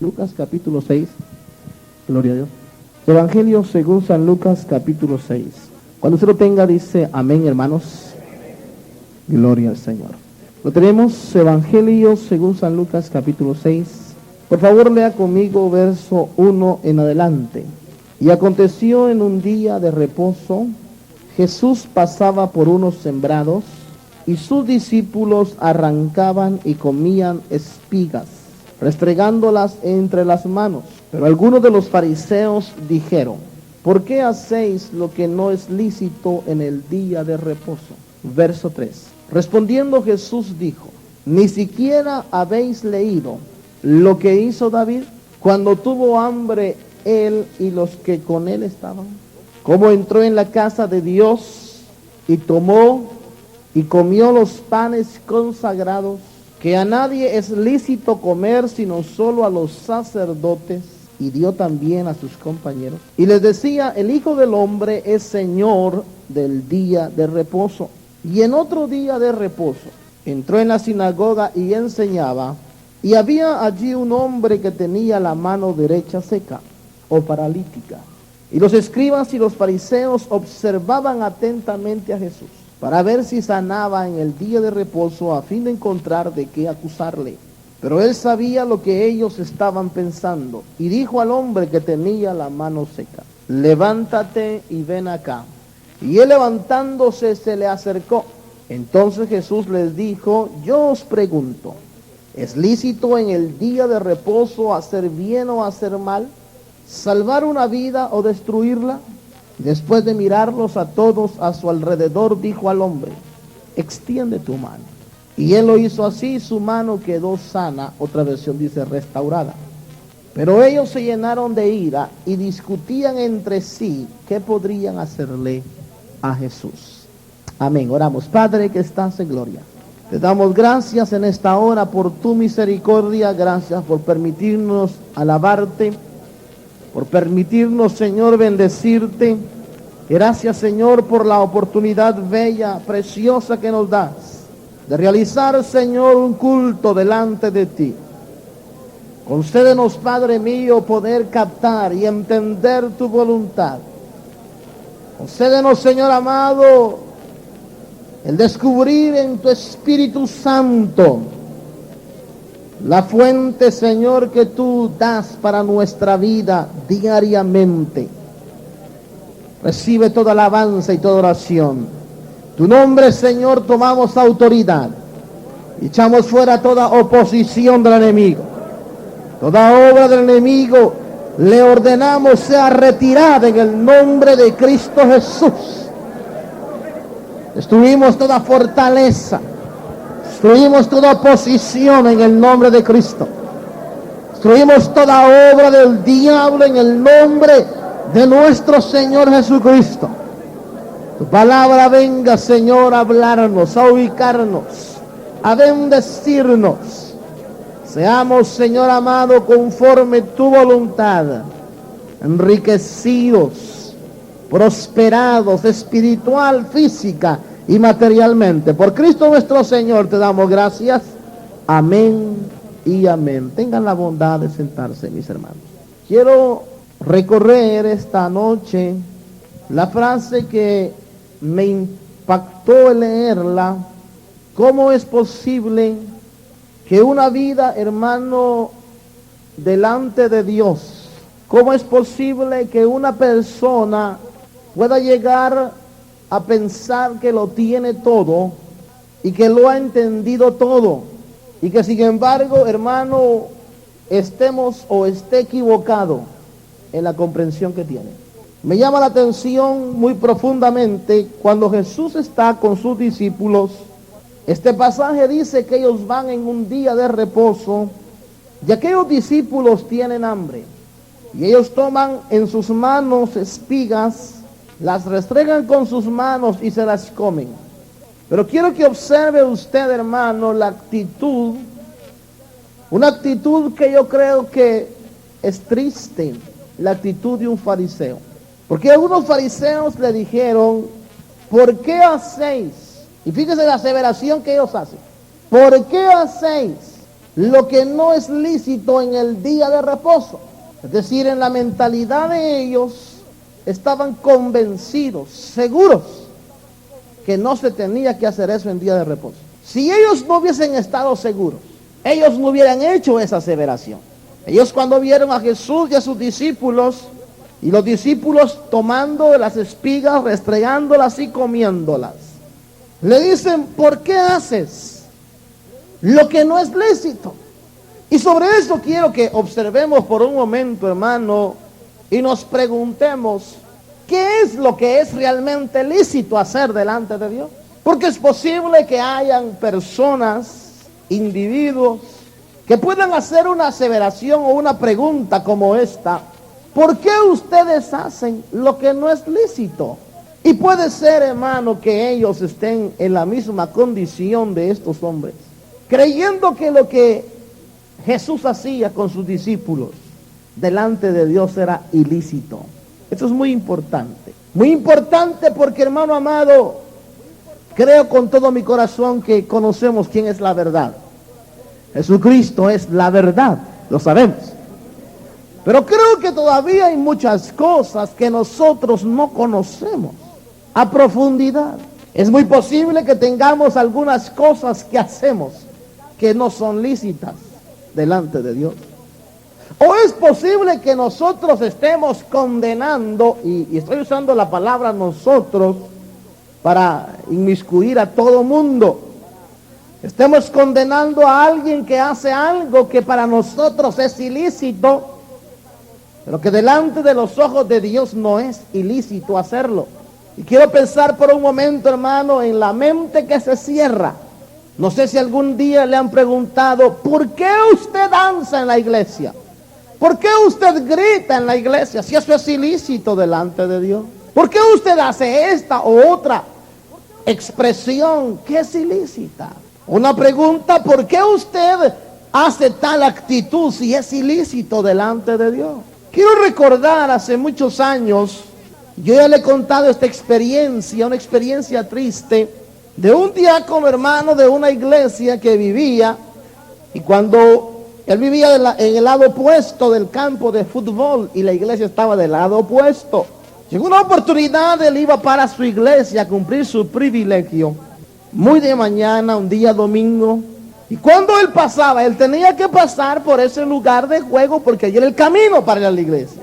Lucas capítulo 6, gloria a Dios. Evangelio según San Lucas capítulo 6. Cuando usted lo tenga dice amén, hermanos. Gloria al Señor. Lo tenemos, Evangelio según San Lucas capítulo 6. Por favor lea conmigo verso 1 en adelante. Y aconteció en un día de reposo, Jesús pasaba por unos sembrados y sus discípulos arrancaban y comían espigas, restregándolas entre las manos. Pero algunos de los fariseos dijeron: ¿por qué hacéis lo que no es lícito en el día de reposo? Verso 3. Respondiendo Jesús dijo: ¿ni siquiera habéis leído lo que hizo David cuando tuvo hambre él y los que con él estaban? Cómo entró en la casa de Dios y tomó y comió los panes consagrados, que a nadie es lícito comer sino solo a los sacerdotes, y dio también a sus compañeros. Y les decía: el Hijo del Hombre es Señor del día de reposo. Y en otro día de reposo entró en la sinagoga y enseñaba, y había allí un hombre que tenía la mano derecha seca o paralítica. Y los escribas y los fariseos observaban atentamente a Jesús para ver si sanaba en el día de reposo, a fin de encontrar de qué acusarle. Pero él sabía lo que ellos estaban pensando, y dijo al hombre que tenía la mano seca: levántate y ven acá. Y él, levantándose, se le acercó. Entonces Jesús les dijo: yo os pregunto, ¿es lícito en el día de reposo hacer bien o hacer mal, salvar una vida o destruirla? Después de mirarlos a todos a su alrededor, dijo al hombre: extiende tu mano. Y él lo hizo así, y su mano quedó sana. Otra versión dice restaurada. Pero ellos se llenaron de ira y discutían entre sí qué podrían hacerle a Jesús. Amén. Oramos. Padre que estás en gloria, te damos gracias en esta hora por tu misericordia. Gracias por permitirnos alabarte, por permitirnos, Señor, bendecirte. Gracias, Señor, por la oportunidad bella, preciosa que nos das de realizar, Señor, un culto delante de ti. Concédenos, Padre mío, poder captar y entender tu voluntad. Concédenos, Señor amado, el descubrir en tu Espíritu Santo la fuente, Señor, que tú das para nuestra vida diariamente. Recibe toda alabanza y toda oración. Tu nombre, Señor, tomamos autoridad. Echamos fuera toda oposición del enemigo. Toda obra del enemigo le ordenamos sea retirada en el nombre de Cristo Jesús. Destruimos toda fortaleza. Destruimos toda oposición en el nombre de Cristo. Destruimos toda obra del diablo en el nombre de nuestro Señor Jesucristo. Tu palabra venga, Señor, a hablarnos, a ubicarnos, a bendecirnos. Seamos, Señor amado, conforme tu voluntad, enriquecidos, prosperados espiritual, física y materialmente. Por Cristo nuestro Señor te damos gracias. Amén y amén. Tengan la bondad de sentarse, mis hermanos. Quiero recorrer esta noche la frase que me impactó el leerla. ¿Cómo es posible que una vida, hermano, delante de Dios, cómo es posible que una persona pueda llegar a pensar que lo tiene todo y que lo ha entendido todo, y que sin embargo, hermano, estemos o esté equivocado en la comprensión que tiene? Me llama la atención muy profundamente cuando Jesús está con sus discípulos. Este pasaje dice que ellos van en un día de reposo y aquellos discípulos tienen hambre, y ellos toman en sus manos espigas, las restregan con sus manos y se las comen. Pero quiero que observe usted, hermano, la actitud, una actitud que yo creo que es triste, la actitud de un fariseo. Porque algunos fariseos le dijeron: ¿por qué hacéis? Y fíjese la aseveración que ellos hacen: ¿por qué hacéis lo que no es lícito en el día de reposo. Es decir, en la mentalidad de ellos estaban convencidos, seguros, que no se tenía que hacer eso en día de reposo. Si ellos no hubiesen estado seguros, ellos no hubieran hecho esa aseveración. Ellos cuando vieron a Jesús y a sus discípulos, y los discípulos tomando las espigas, restregándolas y comiéndolas, le dicen, ¿por qué haces lo que no es lícito? Y sobre eso quiero que observemos por un momento, hermano, y nos preguntemos, ¿qué es lo que es realmente lícito hacer delante de Dios? Porque es posible que hayan personas, individuos, que puedan hacer una aseveración o una pregunta como esta: ¿por qué ustedes hacen lo que no es lícito? Y puede ser, hermano, que ellos estén en la misma condición de estos hombres, creyendo que lo que Jesús hacía con sus discípulos delante de Dios era ilícito. Esto es muy importante porque, hermano amado, creo con todo mi corazón que conocemos quién es la verdad. Jesucristo es la verdad, lo sabemos. Pero creo que todavía hay muchas cosas que nosotros no conocemos a profundidad. Es muy posible que tengamos algunas cosas que hacemos que no son lícitas delante de Dios. O es posible que nosotros estemos condenando, y estoy usando la palabra nosotros para inmiscuir a todo mundo, estemos condenando a alguien que hace algo que para nosotros es ilícito, pero que delante de los ojos de Dios no es ilícito hacerlo. Y quiero pensar por un momento, hermano, en la mente que se cierra. No sé si algún día le han preguntado, ¿por qué usted danza en la iglesia? ¿Por qué usted grita en la iglesia si eso es ilícito delante de Dios? ¿Por qué usted hace esta o otra expresión que es ilícita? Una pregunta, ¿por qué usted hace tal actitud si es ilícito delante de Dios? Quiero recordar hace muchos años, yo ya le he contado esta experiencia, una experiencia triste, de un diácono hermano de una iglesia que vivía, y cuando él vivía en el lado opuesto del campo de fútbol y la iglesia estaba del lado opuesto, llegó una oportunidad, él iba para su iglesia a cumplir su privilegio, muy de mañana, un día domingo, y cuando él pasaba, él tenía que pasar por ese lugar de juego porque allí era el camino para ir a la iglesia.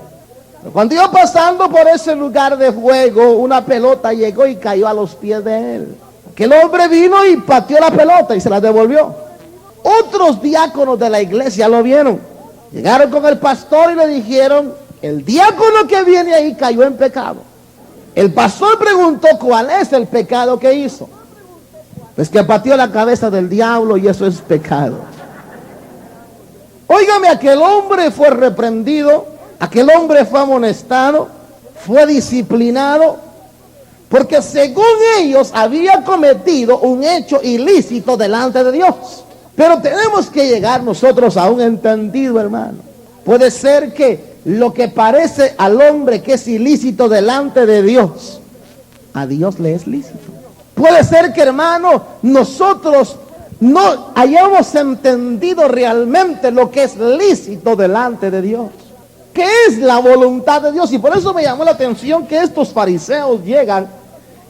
Pero cuando iba pasando por ese lugar de juego, una pelota llegó y cayó a los pies de él. Aquel hombre vino y pateó la pelota y se la devolvió. Otros diáconos de la iglesia lo vieron. Llegaron con el pastor y le dijeron, el diácono que viene ahí cayó en pecado. El pastor preguntó cuál es el pecado que hizo. Pues que pateó la cabeza del diablo y eso es pecado. Óigame, aquel hombre fue reprendido, aquel hombre fue amonestado, fue disciplinado, porque según ellos había cometido un hecho ilícito delante de Dios. Pero tenemos que llegar nosotros a un entendido, hermano. Puede ser que lo que parece al hombre que es ilícito delante de Dios, a Dios le es lícito. Puede ser que, hermano, nosotros no hayamos entendido realmente lo que es lícito delante de Dios. ¿Qué es la voluntad de Dios? Y por eso me llamó la atención que estos fariseos llegan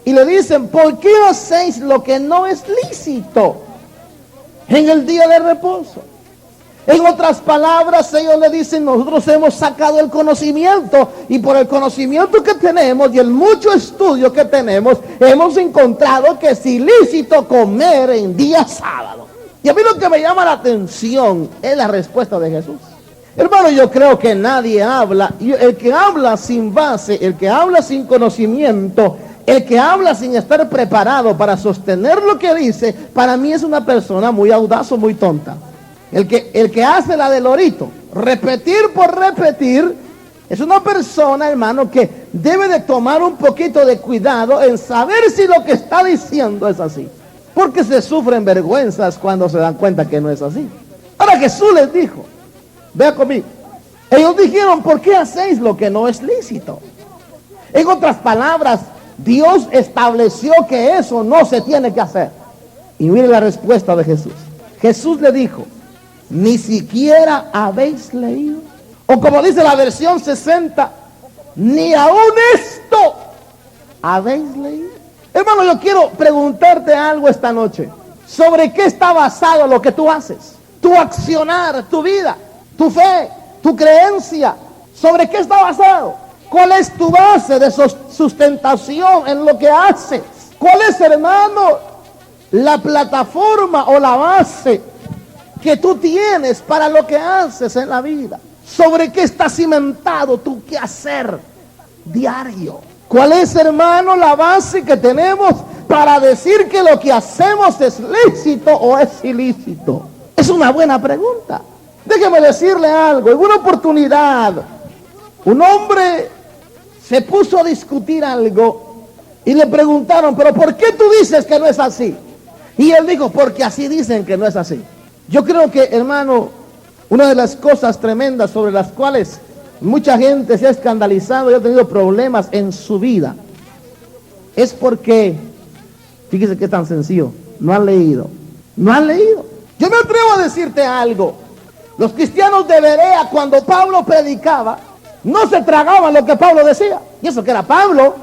y le dicen, ¿por qué hacéis lo que no es lícito en el día de reposo? En otras palabras, ellos le dicen, nosotros hemos sacado el conocimiento y por el conocimiento que tenemos y el mucho estudio que tenemos, hemos encontrado que es ilícito comer en día sábado. Y a mí lo que me llama la atención es la respuesta de Jesús. Hermano, yo creo que nadie habla, el que habla sin base, el que habla sin conocimiento, el que habla sin estar preparado para sostener lo que dice, para mí es una persona muy audaz o muy tonta. El que hace la del lorito, repetir por repetir, es una persona, hermano, que debe de tomar un poquito de cuidado en saber si lo que está diciendo es así. Porque se sufren vergüenzas cuando se dan cuenta que no es así. Ahora Jesús les dijo, vea conmigo, ellos dijeron, ¿por qué hacéis lo que no es lícito? En otras palabras, Dios estableció que eso no se tiene que hacer. Y mire la respuesta de Jesús. Jesús le dijo, ni siquiera habéis leído. O como dice la versión 60, ni aún esto habéis leído. Hermano, yo quiero preguntarte algo esta noche. ¿Sobre qué está basado lo que tú haces? Tu accionar, tu vida, tu fe, tu creencia. ¿Sobre qué está basado? ¿Cuál es tu base de sustentación en lo que haces? ¿Cuál es, hermano, la plataforma o la base que tú tienes para lo que haces en la vida? ¿Sobre qué está cimentado tu quehacer diario? ¿Cuál es, hermano, la base que tenemos para decir que lo que hacemos es lícito o es ilícito? Es una buena pregunta. Déjeme decirle algo. En una oportunidad, un hombre se puso a discutir algo y le preguntaron, ¿pero por qué tú dices que no es así? Y él dijo, porque así dicen que no es así. Yo creo que, hermano, una de las cosas tremendas sobre las cuales mucha gente se ha escandalizado y ha tenido problemas en su vida es porque, fíjese que es tan sencillo, no han leído. No han leído. Yo me atrevo a decirte algo. Los cristianos de Berea, cuando Pablo predicaba, no se tragaban lo que Pablo decía. Y eso que era Pablo,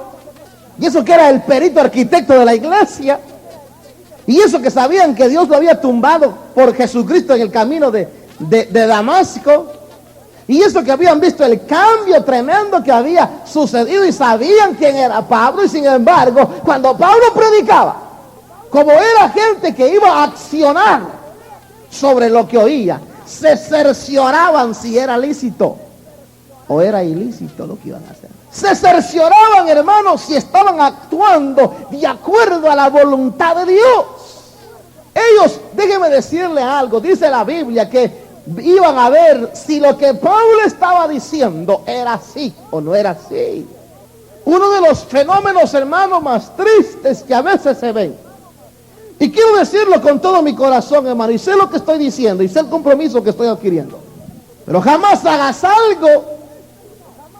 y eso que era el perito arquitecto de la iglesia, y eso que sabían que Dios lo había tumbado por Jesucristo en el camino de Damasco, y eso que habían visto el cambio tremendo que había sucedido y sabían quién era Pablo. Y sin embargo, cuando Pablo predicaba, como era gente que iba a accionar sobre lo que oía, se cercioraban si era lícito o era ilícito lo que iban a hacer. Se cercioraban, hermanos, si estaban actuando de acuerdo a la voluntad de Dios. Ellos, déjenme decirle algo, dice la Biblia que iban a ver si lo que Pablo estaba diciendo era así o no era así. Uno de los fenómenos, hermanos, más tristes que a veces se ven, y quiero decirlo con todo mi corazón, hermano, y sé lo que estoy diciendo y sé el compromiso que estoy adquiriendo, pero jamás hagas algo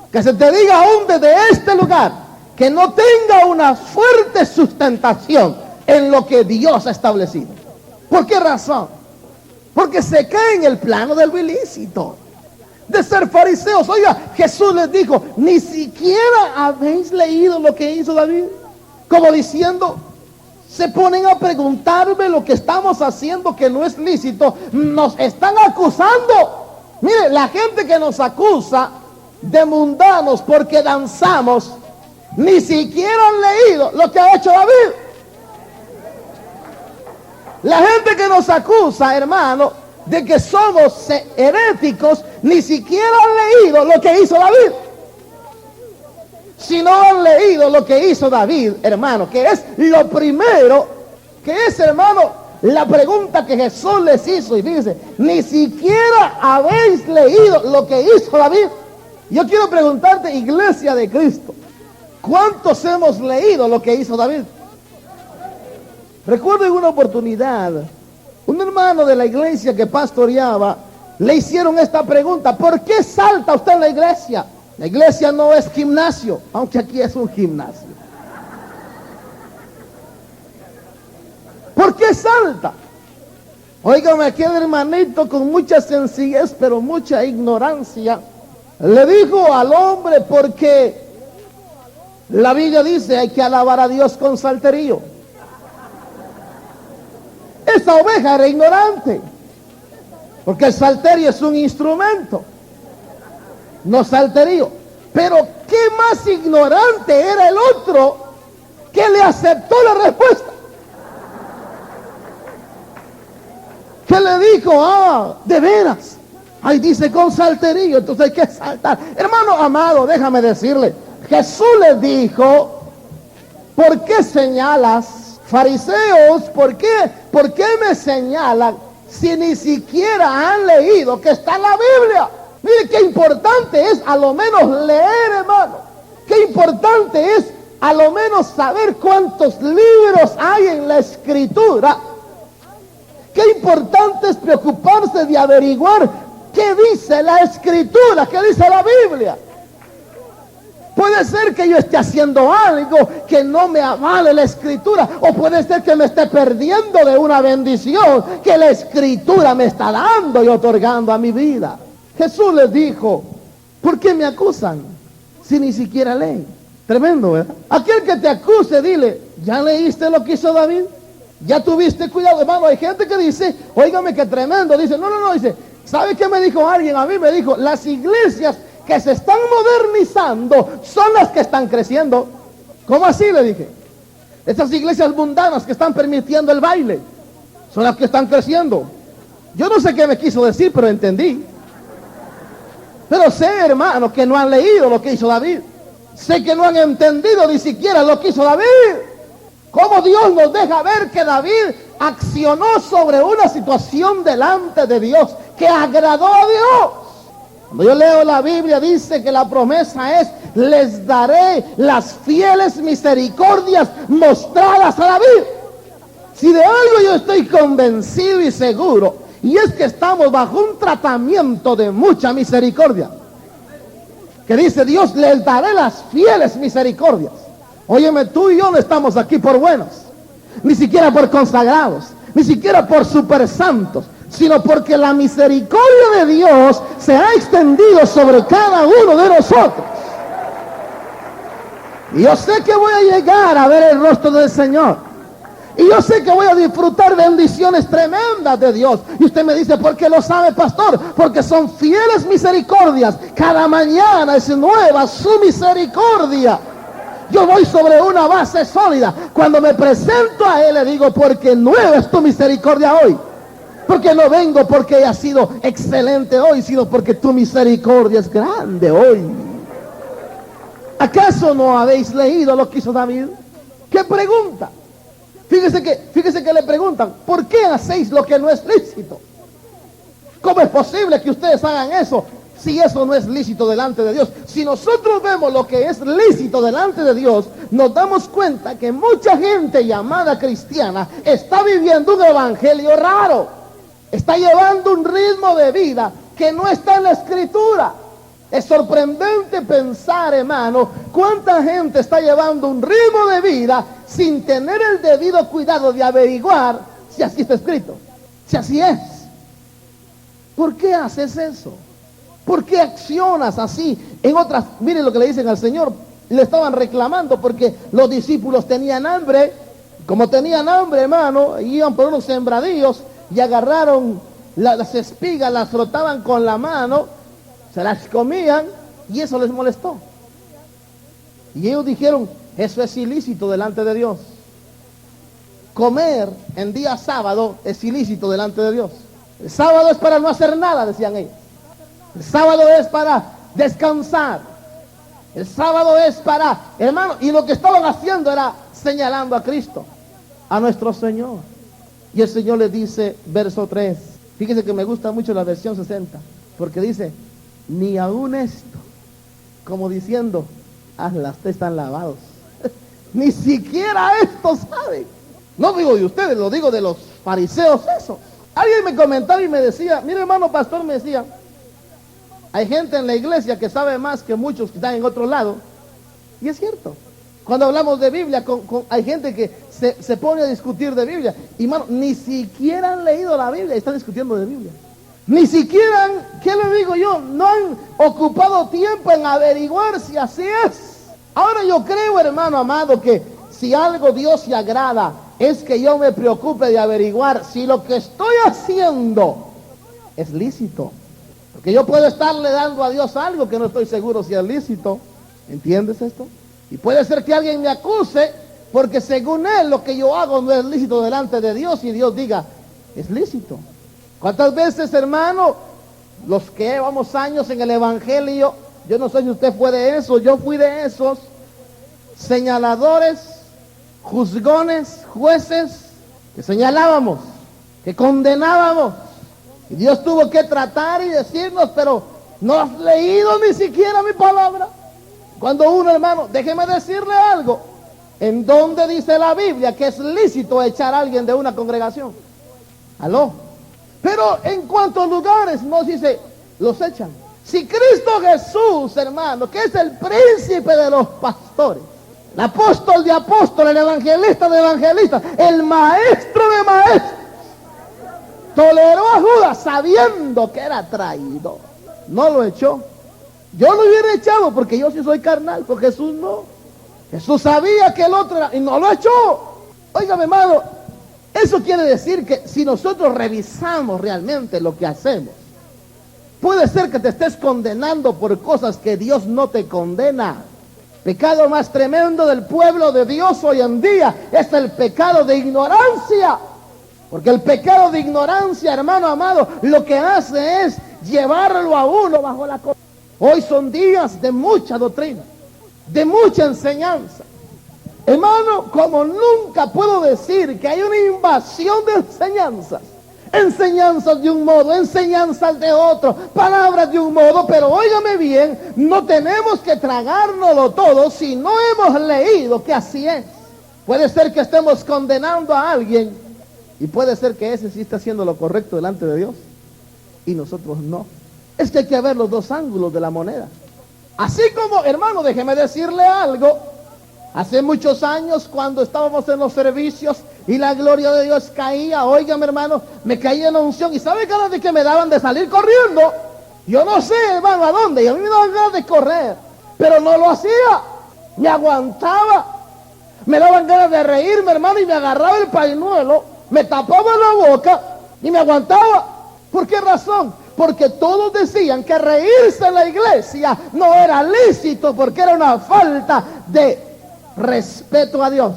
que se te diga aún desde este lugar que no tenga una fuerte sustentación en lo que Dios ha establecido. ¿Por qué razón? Porque se cae en el plano del ilícito, de ser fariseos. Oiga, Jesús les dijo, ni siquiera habéis leído lo que hizo David. Como diciendo, se ponen a preguntarme lo que estamos haciendo que no es lícito. Nos están acusando. Mire, la gente que nos acusa de mundanos porque danzamos, ni siquiera han leído lo que ha hecho David. La gente que nos acusa, hermano, de que somos heréticos, ni siquiera han leído lo que hizo David. Si no han leído lo que hizo David, hermano, que es lo primero, que es, hermano, la pregunta que Jesús les hizo. Y fíjense, ni siquiera habéis leído lo que hizo David. Yo quiero preguntarte, iglesia de Cristo, ¿cuántos hemos leído lo que hizo David? Recuerdo en una oportunidad, un hermano de la iglesia que pastoreaba, le hicieron esta pregunta: ¿por qué salta usted en la iglesia? La iglesia no es gimnasio, aunque aquí es un gimnasio. ¿Por qué salta? Óigame, aquel hermanito con mucha sencillez, pero mucha ignorancia, le dijo al hombre: porque la Biblia dice hay que alabar a Dios con salterio. Esa oveja era ignorante, porque el salterio es un instrumento, no salterio. Pero qué más ignorante era el otro que le aceptó la respuesta, que le dijo: de veras, ahí dice con salterio, entonces hay que saltar. Hermano amado, déjame decirle, Jesús le dijo: ¿por qué señalas? Fariseos, ¿por qué me señalan si ni siquiera han leído que está en la Biblia? Mire qué importante es a lo menos leer, hermano. Qué importante es a lo menos saber cuántos libros hay en la Escritura. Qué importante es preocuparse de averiguar qué dice la Escritura, qué dice la Biblia. Puede ser que yo esté haciendo algo que no me avale la Escritura, o puede ser que me esté perdiendo de una bendición que la Escritura me está dando y otorgando a mi vida. Jesús les dijo, ¿por qué me acusan si ni siquiera leen? Tremendo, ¿verdad? Aquel que te acuse, dile, ¿ya leíste lo que hizo David? ¿Ya tuviste cuidado? Hermano, hay gente que dice, óigame, qué tremendo. Dice, no, dice, ¿sabe qué me dijo alguien? A mí me dijo, las iglesias que se están modernizando son las que están creciendo. ¿Cómo así? Le dije. Esas iglesias mundanas que están permitiendo el baile son las que están creciendo. Yo no sé qué me quiso decir, pero entendí. Pero sé, hermano, que no han leído lo que hizo David. Sé que no han entendido ni siquiera lo que hizo David. Cómo Dios nos deja ver que David accionó sobre una situación delante de Dios que agradó a Dios. Cuando yo leo la Biblia, dice que la promesa es, les daré las fieles misericordias mostradas a David. Si de algo yo estoy convencido y seguro, y es que estamos bajo un tratamiento de mucha misericordia, que dice Dios, les daré las fieles misericordias. Óyeme, tú y yo no estamos aquí por buenos, ni siquiera por consagrados, ni siquiera por super santos, sino porque la misericordia de Dios se ha extendido sobre cada uno de nosotros. Y yo sé que voy a llegar a ver el rostro del Señor. Y yo sé que voy a disfrutar bendiciones tremendas de Dios. Y usted me dice, ¿por qué lo sabe, pastor? Porque son fieles misericordias. Cada mañana es nueva su misericordia. Yo voy sobre una base sólida. Cuando me presento a Él, le digo, porque nueva es tu misericordia hoy. Porque no vengo porque haya sido excelente hoy, sino porque tu misericordia es grande hoy. ¿Acaso no habéis leído lo que hizo David? ¿Qué pregunta? Fíjese que le preguntan, ¿por qué hacéis lo que no es lícito? ¿Cómo es posible que ustedes hagan eso si eso no es lícito delante de Dios? Si nosotros vemos lo que es lícito delante de Dios, nos damos cuenta que mucha gente llamada cristiana está viviendo un evangelio raro. Está llevando un ritmo de vida que no está en la Escritura. Es sorprendente pensar, hermano, cuánta gente está llevando un ritmo de vida sin tener el debido cuidado de averiguar si así está escrito, si así es. ¿Por qué haces eso? ¿Por qué accionas así? En otras, miren lo que le dicen al Señor. Le estaban reclamando porque los discípulos tenían hambre. Como tenían hambre, hermano, iban por unos sembradíos y agarraron las espigas, las frotaban con la mano, se las comían y eso les molestó. Y ellos dijeron, eso es ilícito delante de Dios. Comer en día sábado es ilícito delante de Dios. El sábado es para no hacer nada, decían ellos. El sábado es para descansar. El sábado es para, hermano, y lo que estaban haciendo era señalando a Cristo, a nuestro Señor. Y el Señor le dice, verso 3, fíjese que me gusta mucho la versión 60, porque dice, ni aún esto, como diciendo, las están lavados. Ni siquiera esto saben. No digo de ustedes, lo digo de los fariseos esos. Alguien me comentaba y me decía, mire hermano pastor, me decía, hay gente en la iglesia que sabe más que muchos que están en otro lado. Y es cierto. Cuando hablamos de Biblia, hay gente que se pone a discutir de Biblia. Y hermano, ni siquiera han leído la Biblia y están discutiendo de Biblia. Ni siquiera, ¿qué le digo yo? No han ocupado tiempo en averiguar si así es. Ahora yo creo, hermano amado, que si algo Dios se agrada, es que yo me preocupe de averiguar si lo que estoy haciendo es lícito. Porque yo puedo estarle dando a Dios algo que no estoy seguro si es lícito. ¿Entiendes esto? Y puede ser que alguien me acuse porque según él lo que yo hago no es lícito delante de Dios y Dios diga, es lícito. ¿Cuántas veces, hermano, los que llevamos años en el evangelio, yo no sé si usted fue de esos, yo fui de esos señaladores, juzgones, jueces, que señalábamos, que condenábamos, y Dios tuvo que tratar y decirnos, pero no has leído ni siquiera mi palabra. Cuando uno, hermano, déjeme decirle algo, ¿en dónde dice la Biblia que es lícito echar a alguien de una congregación? ¿Aló? Pero en cuántos lugares nos dice, los echan. Si Cristo Jesús, hermano, que es el príncipe de los pastores, el apóstol de apóstoles, el evangelista de evangelistas, el maestro de maestros, toleró a Judas sabiendo que era traidor, no lo echó. Yo lo hubiera echado porque yo sí soy carnal, porque Jesús no. Jesús sabía que el otro era y no lo echó. Óigame, hermano, eso quiere decir que si nosotros revisamos realmente lo que hacemos, puede ser que te estés condenando por cosas que Dios no te condena. Pecado más tremendo del pueblo de Dios hoy en día es el pecado de ignorancia. Porque el pecado de ignorancia, hermano amado, lo que hace es llevarlo a uno bajo la corona. Hoy son días de mucha doctrina, de mucha enseñanza. Hermano, como nunca puedo decir que hay una invasión de enseñanzas. Enseñanzas de un modo, enseñanzas de otro, palabras de un modo, pero óigame bien, no tenemos que tragárnoslo todo si no hemos leído que así es. Puede ser que estemos condenando a alguien y puede ser que ese sí está haciendo lo correcto delante de Dios y nosotros no. Es que hay que ver los dos ángulos de la moneda. Así como, hermano, déjeme decirle algo. Hace muchos años, cuando estábamos en los servicios y la gloria de Dios caía, óigame, hermano, me caía en la unción. ¿Y sabe ganas de que me daban de salir corriendo? Yo no sé, hermano, a dónde. Y a mí me daban ganas de correr, pero no lo hacía. Me aguantaba. Me daban ganas de reírme, hermano, y me agarraba el pañuelo, me tapaba la boca y me aguantaba. ¿Por qué razón? Porque todos decían que reírse en la iglesia no era lícito, porque era una falta de respeto a Dios.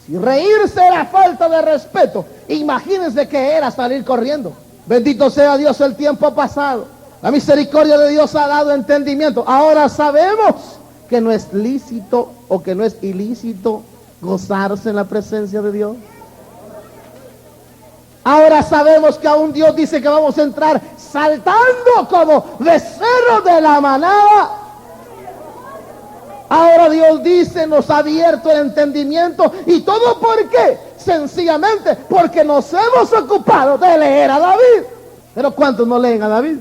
Si reírse era falta de respeto, imagínense que era salir corriendo. Bendito sea Dios, el tiempo pasado. La misericordia de Dios ha dado entendimiento. Ahora sabemos que no es lícito o que no es ilícito gozarse en la presencia de Dios. Ahora sabemos que aún Dios dice que vamos a entrar saltando como becerros de la manada. Ahora Dios dice, nos ha abierto el entendimiento. ¿Y todo por qué? Sencillamente porque nos hemos ocupado de leer a David. Pero ¿cuántos no leen a David?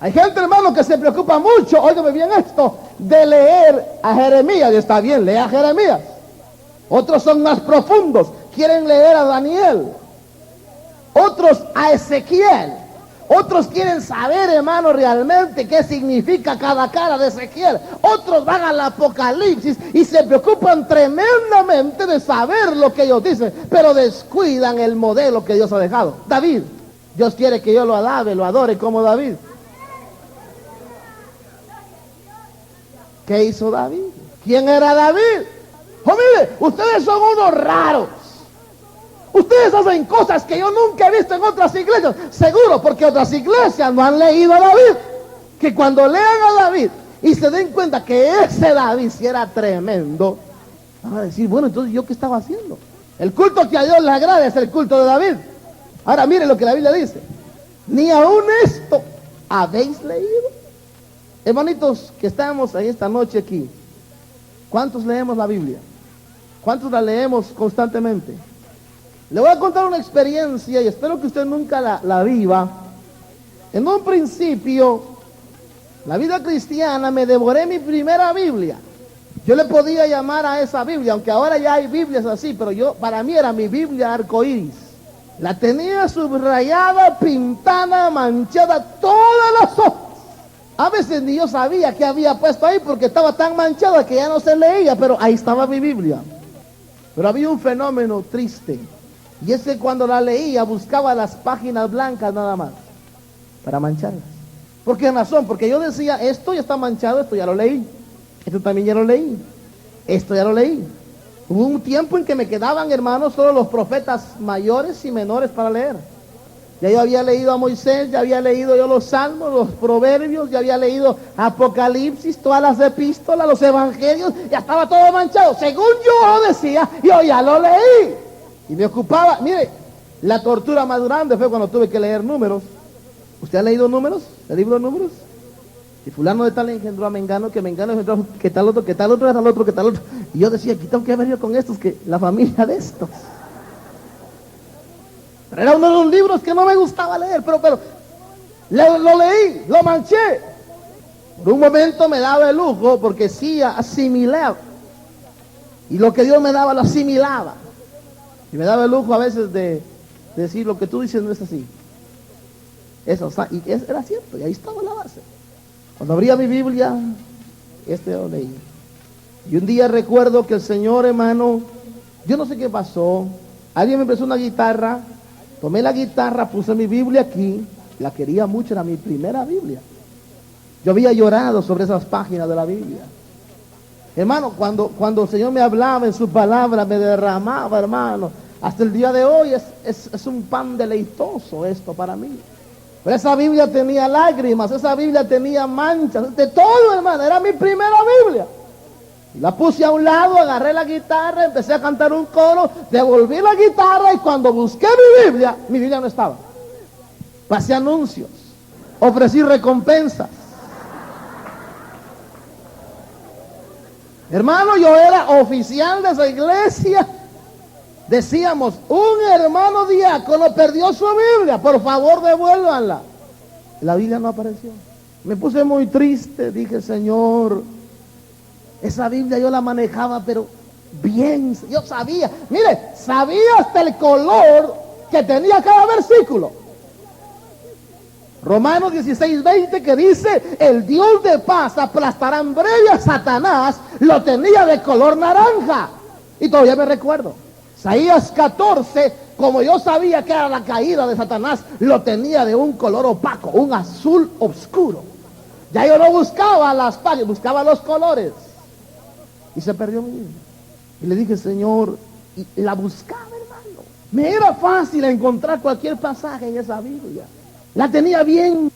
Hay gente, hermano, que se preocupa mucho, óigame bien esto, de leer a Jeremías. Y está bien, lea a Jeremías. Otros son más profundos, quieren leer a Daniel. Otros a Ezequiel. Otros quieren saber, hermano, realmente qué significa cada cara de Ezequiel. Otros van al Apocalipsis y se preocupan tremendamente de saber lo que ellos dicen, pero descuidan el modelo que Dios ha dejado. David, Dios quiere que yo lo alabe, lo adore como David. ¿Qué hizo David? ¿Quién era David? Oh, mire, ustedes son unos raros. Ustedes hacen cosas que yo nunca he visto en otras iglesias. Seguro, porque otras iglesias no han leído a David. Que cuando lean a David y se den cuenta que ese David sí era tremendo, van a decir, bueno, entonces ¿yo qué estaba haciendo? El culto que a Dios le agrada es el culto de David. Ahora mire lo que la Biblia dice. Ni aún esto habéis leído. Hermanitos que estamos en esta noche aquí, ¿cuántos leemos la Biblia? ¿Cuántos la leemos constantemente? Le voy a contar una experiencia y espero que usted nunca la viva. En un principio, la vida cristiana, me devoré mi primera Biblia. Yo le podía llamar a esa Biblia, aunque ahora ya hay Biblias así, pero para mí era mi Biblia arcoíris. La tenía subrayada, pintada, manchada, todas las hojas. A veces ni yo sabía qué había puesto ahí porque estaba tan manchada que ya no se leía, pero ahí estaba mi Biblia. Pero había un fenómeno triste. Y es que cuando la leía buscaba las páginas blancas nada más para mancharlas. ¿Por qué razón? Porque yo decía, esto ya está manchado, esto ya lo leí. Esto también ya lo leí. Esto ya lo leí. Hubo un tiempo en que me quedaban, hermanos, solo los profetas mayores y menores para leer. Ya yo había leído a Moisés, ya había leído yo los salmos, los proverbios, ya había leído Apocalipsis, todas las epístolas, los evangelios, ya estaba todo manchado. Según yo decía, yo ya lo leí. Y me ocupaba, mire, la tortura más grande fue cuando tuve que leer Números. ¿Usted ha leído Números? ¿El libro de Números? Y fulano de tal engendró a Mengano, que Mengano engendró que tal otro, que tal otro, que tal otro, que tal otro. Y yo decía, aquí tengo que haber yo con estos, que la familia de estos. Pero era uno de los libros que no me gustaba leer, pero lo leí, lo manché. Por un momento me daba el lujo porque sí asimilaba. Y lo que Dios me daba lo asimilaba. Y me daba el lujo a veces de decir lo que tú dices no es así. Eso, era cierto, y ahí estaba la base. Cuando abría mi Biblia, lo leí. Y un día recuerdo que el Señor, hermano, yo no sé qué pasó. Alguien me prestó una guitarra, tomé la guitarra, puse mi Biblia aquí, la quería mucho, era mi primera Biblia. Yo había llorado sobre esas páginas de la Biblia. Hermano, cuando el Señor me hablaba en sus palabras, me derramaba, hermano. Hasta el día de hoy es un pan deleitoso esto para mí. Pero esa Biblia tenía lágrimas, esa Biblia tenía manchas, de todo, hermano. Era mi primera Biblia. Y la puse a un lado, agarré la guitarra, empecé a cantar un coro, devolví la guitarra y cuando busqué mi Biblia no estaba. Pasé anuncios, ofrecí recompensas. Hermano, yo era oficial de esa iglesia. Decíamos, un hermano diácono perdió su Biblia, por favor devuélvanla. La Biblia no apareció. Me puse muy triste, dije, Señor, esa Biblia yo la manejaba, pero bien, yo sabía, mire, sabía hasta el color que tenía cada versículo. Romanos 16:20 que dice, el Dios de paz aplastará en breve a Satanás, lo tenía de color naranja. Y todavía me recuerdo. Isaías 14, como yo sabía que era la caída de Satanás, lo tenía de un color opaco, un azul oscuro. Ya yo no buscaba las páginas, buscaba los colores. Y se perdió mi Biblia. Y le dije, Señor, y la buscaba, hermano. Me era fácil encontrar cualquier pasaje en esa Biblia. La tenía bien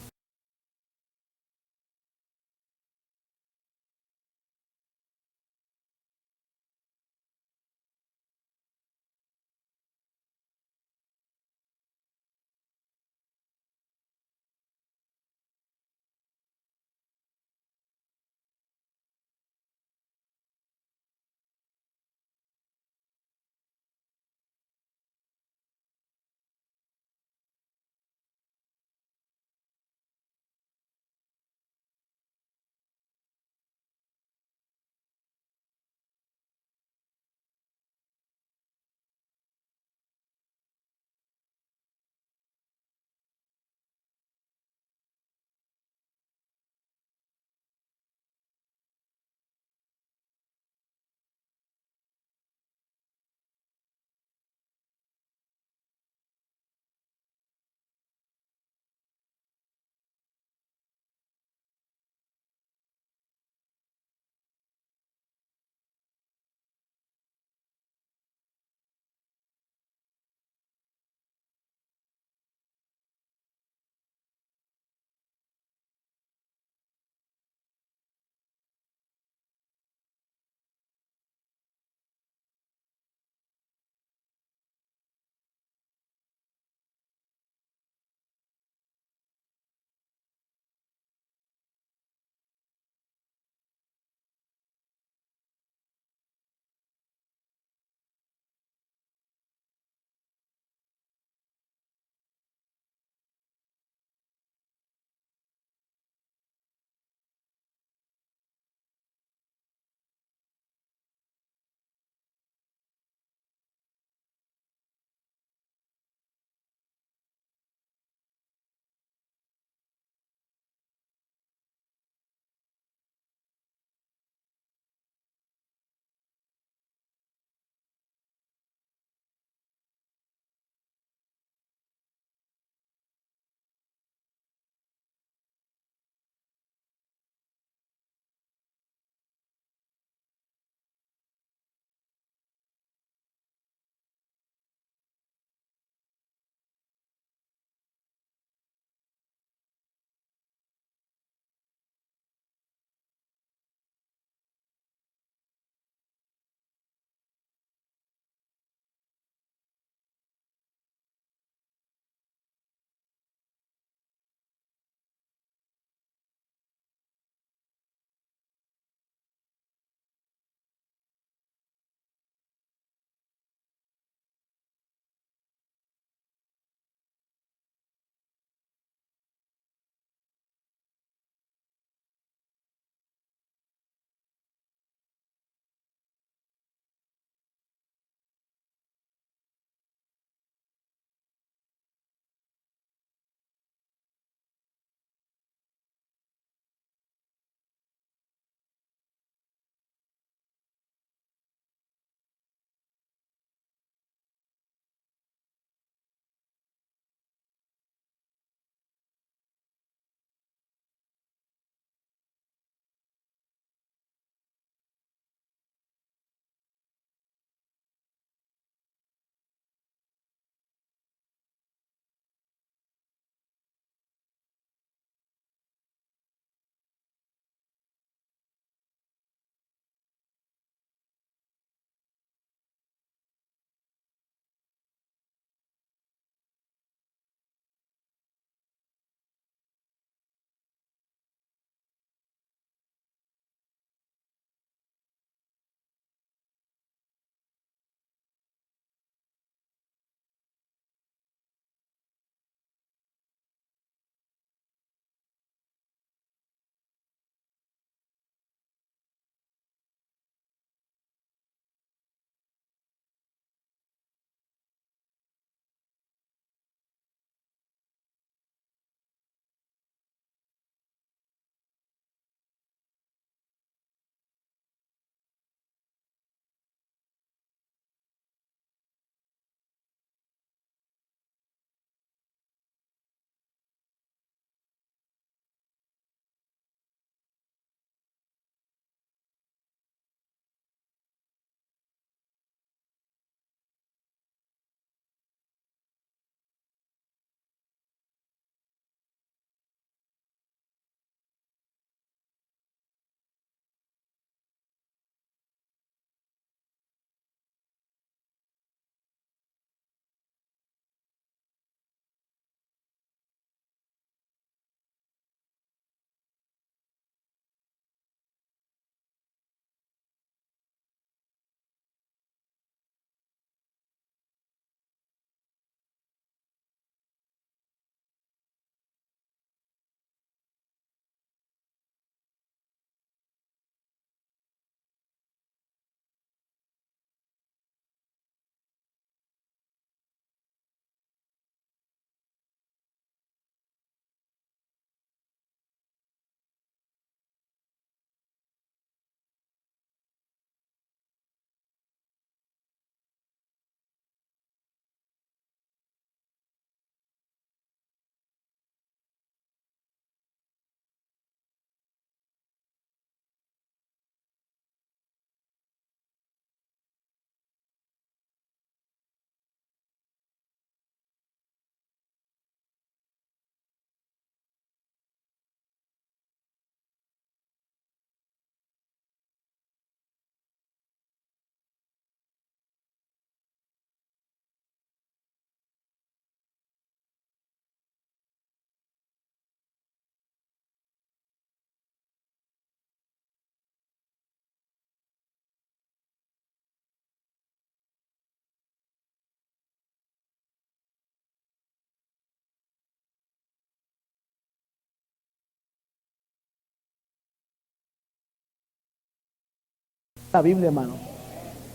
la Biblia, hermano.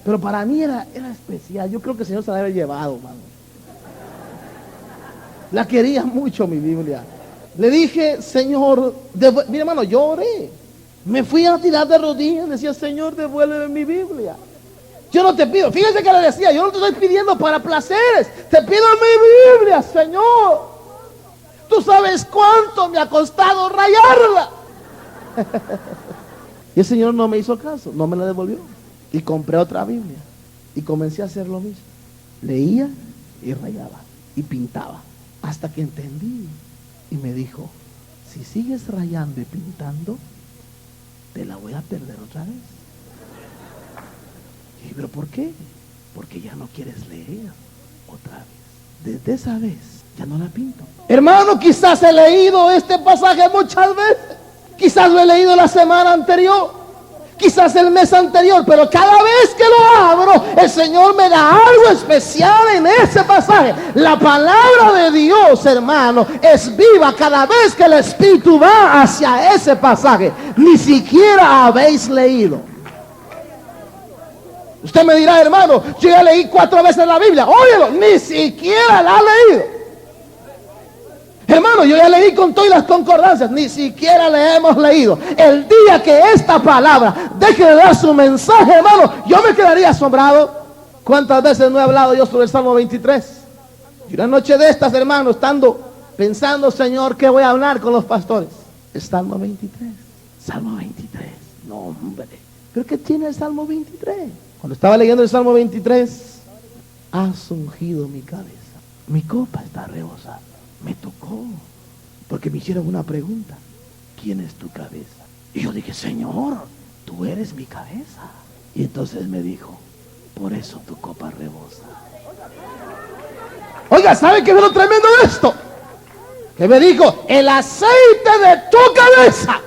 Pero para mí era especial. Yo creo que el Señor se la había llevado, hermano. La quería mucho mi Biblia. Le dije, Señor, mira, hermano, yo oré. Me fui a tirar de rodillas. Decía, Señor, devuélveme mi Biblia. Yo no te pido, fíjense que le decía, yo no te estoy pidiendo para placeres. Te pido mi Biblia, Señor. Tú sabes cuánto me ha costado rayarla. Y el Señor no me hizo caso, no me la devolvió. Y compré otra Biblia. Y comencé a hacer lo mismo. Leía y rayaba y pintaba. Hasta que entendí. Y me dijo, si sigues rayando y pintando, te la voy a perder otra vez. Y dije, ¿pero por qué? Porque ya no quieres leer otra vez. Desde esa vez ya no la pinto. Hermano, quizás he leído este pasaje muchas veces. Quizás lo he leído la semana anterior. Quizás el mes anterior. Pero cada vez que lo abro, el Señor me da algo especial en ese pasaje. La palabra de Dios, hermano, es viva cada vez que el Espíritu va hacia ese pasaje. Ni siquiera habéis leído. Usted me dirá, hermano, yo ya leí 4 veces la Biblia. Óyelo, ni siquiera la ha leído. Hermano, yo ya leí con todas las concordancias. Ni siquiera le hemos leído. El día que esta palabra deje de dar su mensaje, hermano, yo me quedaría asombrado. ¿Cuántas veces no he hablado yo sobre el Salmo 23? Y una noche de estas, hermano, estando pensando, Señor, ¿qué voy a hablar con los pastores? El Salmo 23. Salmo 23. No, hombre. ¿Pero qué tiene el Salmo 23? Cuando estaba leyendo el Salmo 23, has ungido mi cabeza. Mi copa está rebosada. Me tocó, porque me hicieron una pregunta. ¿Quién es tu cabeza? Y yo dije, Señor, tú eres mi cabeza. Y entonces me dijo, por eso tu copa rebosa. Oiga, ¿sabe qué es lo tremendo de esto? Que me dijo, el aceite de tu cabeza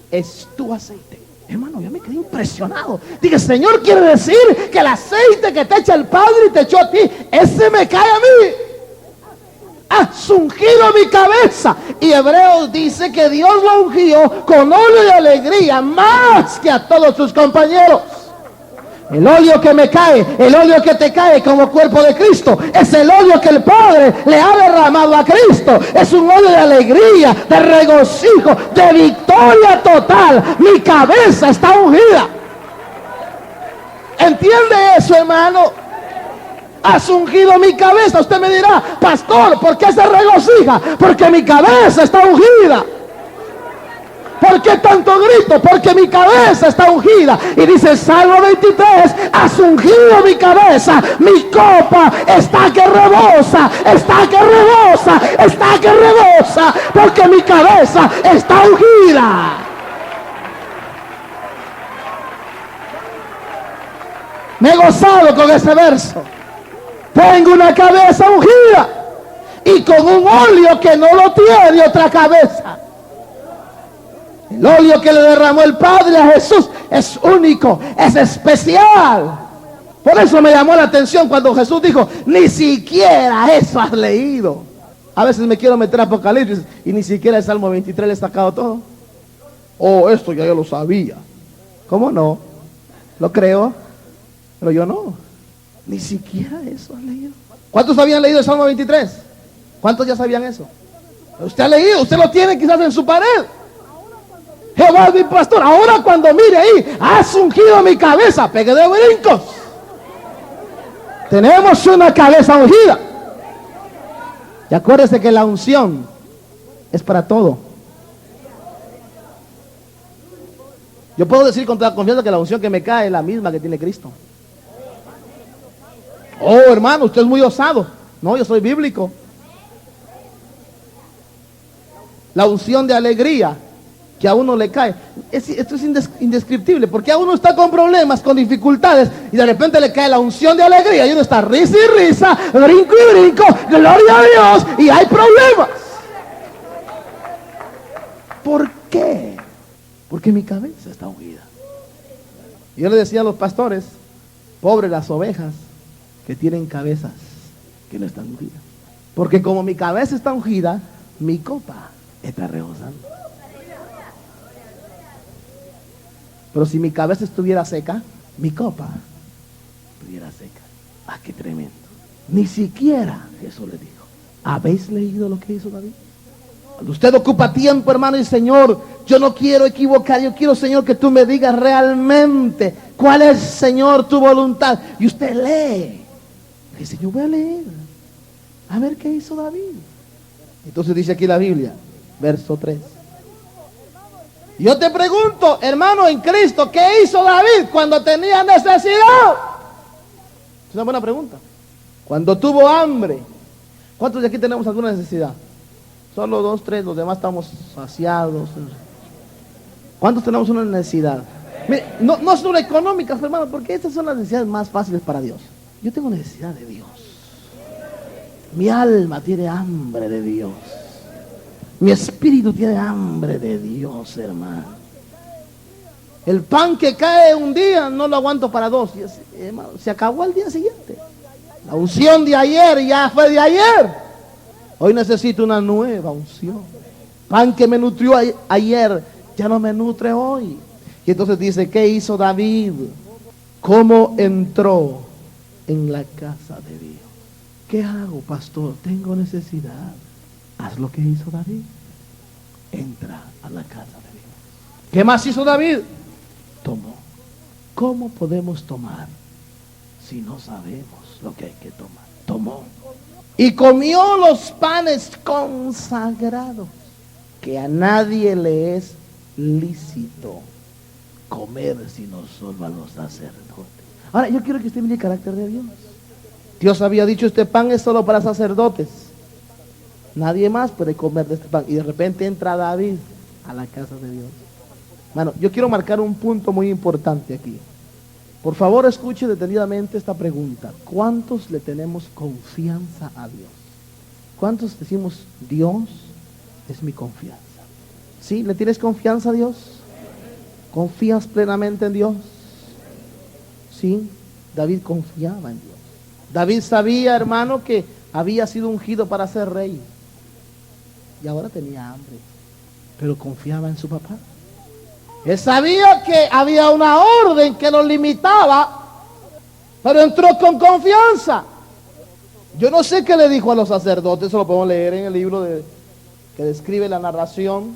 es tu aceite. Hermano, yo me quedé impresionado. Dije, Señor, quiere decir que el aceite que te echa el Padre y te echó a ti, ese me cae a mí. Has ungido mi cabeza. Y Hebreos dice que Dios lo ungió con óleo de alegría más que a todos sus compañeros. El óleo que me cae, el óleo que te cae como cuerpo de Cristo, es el óleo que el Padre le ha derramado a Cristo. Es un óleo de alegría, de regocijo, de victoria total. Mi cabeza está ungida. ¿Entiende eso, hermano? Has ungido mi cabeza. Usted me dirá, pastor, ¿por qué se regocija? Porque mi cabeza está ungida. ¿Por qué tanto grito? Porque mi cabeza está ungida. Y dice Salmo 23, has ungido mi cabeza, mi copa está que rebosa, está que rebosa, está que rebosa, porque mi cabeza está ungida. Me he gozado con ese verso. Tengo una cabeza ungida y con un óleo que no lo tiene otra cabeza. El óleo que le derramó el Padre a Jesús es único, es especial. Por eso me llamó la atención cuando Jesús dijo, ni siquiera eso has leído. A veces me quiero meter a Apocalipsis y ni siquiera el Salmo 23 le he sacado todo. Oh, esto ya yo lo sabía. ¿Cómo no? Lo creo, pero yo no. Ni siquiera eso has leído. ¿Cuántos habían leído el Salmo 23? ¿Cuántos ya sabían eso? Usted ha leído, usted lo tiene quizás en su pared. Jehová es mi pastor. Ahora cuando mire ahí, has ungido mi cabeza, pegue de brincos. Tenemos una cabeza ungida. Y acuérdese que la unción es para todo. Yo puedo decir con toda confianza que la unción que me cae es la misma que tiene Cristo. Oh, hermano, usted es muy osado. No, yo soy bíblico. La unción de alegría que a uno le cae, esto es indescriptible, porque a uno está con problemas, con dificultades, y de repente le cae la unción de alegría, y uno está risa y risa, brinco y brinco, gloria a Dios, y hay problemas. ¿Por qué? Porque mi cabeza está ungida. Y yo le decía a los pastores, pobres las ovejas que tienen cabezas que no están ungidas, porque como mi cabeza está ungida, mi copa está rebosando. Pero si mi cabeza estuviera seca, mi copa estuviera seca. Ah, qué tremendo. Ni siquiera Jesús le dijo, ¿habéis leído lo que hizo David? Cuando usted ocupa tiempo, hermano, y Señor, yo no quiero equivocar, yo quiero, Señor, que tú me digas realmente cuál es, Señor, tu voluntad. Y usted lee. Y dice, yo voy a leer, a ver qué hizo David. Entonces dice aquí la Biblia, verso 3. Yo te pregunto, hermano en Cristo, ¿qué hizo David cuando tenía necesidad? Es una buena pregunta. Cuando tuvo hambre. ¿Cuántos de aquí tenemos alguna necesidad? Solo 2, 3, los demás estamos saciados. ¿Cuántos tenemos una necesidad? Mire, no son económicas, hermano, porque estas son las necesidades más fáciles para Dios. Yo tengo necesidad de Dios. Mi alma tiene hambre de Dios. Mi espíritu tiene hambre de Dios, hermano. El pan que cae un día no lo aguanto para 2. Hermano, se acabó al día siguiente. La unción de ayer ya fue de ayer. Hoy necesito una nueva unción. Pan que me nutrió ayer ya no me nutre hoy. Y entonces dice, ¿qué hizo David? ¿Cómo entró en la casa de Dios? ¿Qué hago, pastor? Tengo necesidad. Haz lo que hizo David. Entra a la casa de Dios. ¿Qué más hizo David? Tomó. ¿Cómo podemos tomar si no sabemos lo que hay que tomar? Tomó. Y comió los panes consagrados, que a nadie le es lícito comer sino solo a los sacerdotes. Ahora, yo quiero que usted mire el carácter de Dios. Dios había dicho, este pan es solo para sacerdotes. Nadie más puede comer de este pan. Y de repente entra David a la casa de Dios. Bueno, yo quiero marcar un punto muy importante aquí. Por favor, escuche detenidamente esta pregunta. ¿Cuántos le tenemos confianza a Dios? ¿Cuántos decimos, Dios es mi confianza? ¿Sí? ¿Le tienes confianza a Dios? ¿Confías plenamente en Dios? Sí, David confiaba en Dios. David sabía, hermano, que había sido ungido para ser rey. Y ahora tenía hambre. Pero confiaba en su papá. Él sabía que había una orden que lo limitaba, pero entró con confianza. Yo no sé qué le dijo a los sacerdotes, eso lo podemos leer en el libro que describe la narración,